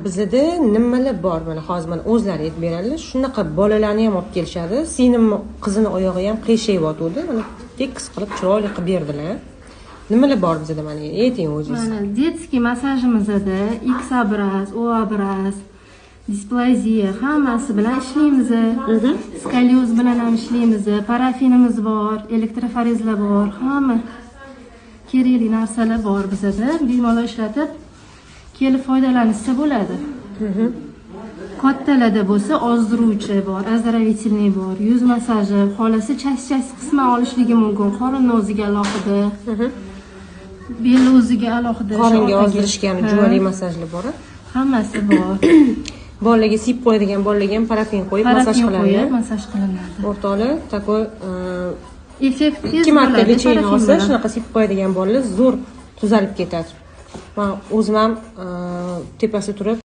Bizda nimalar bor, mana hozir mana o'zlari aytib beradilar. Shunaqa bolalarni ham olib kelishadi. Singlim qizini oyog'i ham qiyshayotgandi. Mana tekis qilib chiroyli qilib berdilar. Nimalar bor bizda, mana ayting o'zingiz. Mana детский masajimizda X obraz, O obraz, displaziya hammasi bilan ishlaymiz. Skolioz bilan ham ishlaymiz. Parafinimiz bor, elektroforezlar bor, hamma kerakli narsalar bor bizda. Bemalol ishlatib kelib foydalanishsa bo'ladi. Kattalarda bo'lsa ozdiruvchi bor, ozdravительный bor, yuz masaji, xolasi chas qisman olishligi mumkin. Qorinni o'ziga alohida, bel o'ziga alohida, qoringa ozdirishga ham juvali masajlar bor. Hammasi bor. Bolalarga sip qo'yadigan bolalarga ham parafin qo'yib masaj qilinadi. Masaj qilinadi. O'rtoqlar, takoy effekt 2 marta lecheyni olsa, shunaqa sip qo'yadigan bolalar zo'r tuzalib ketadi. Men o'zim ham tepasida turib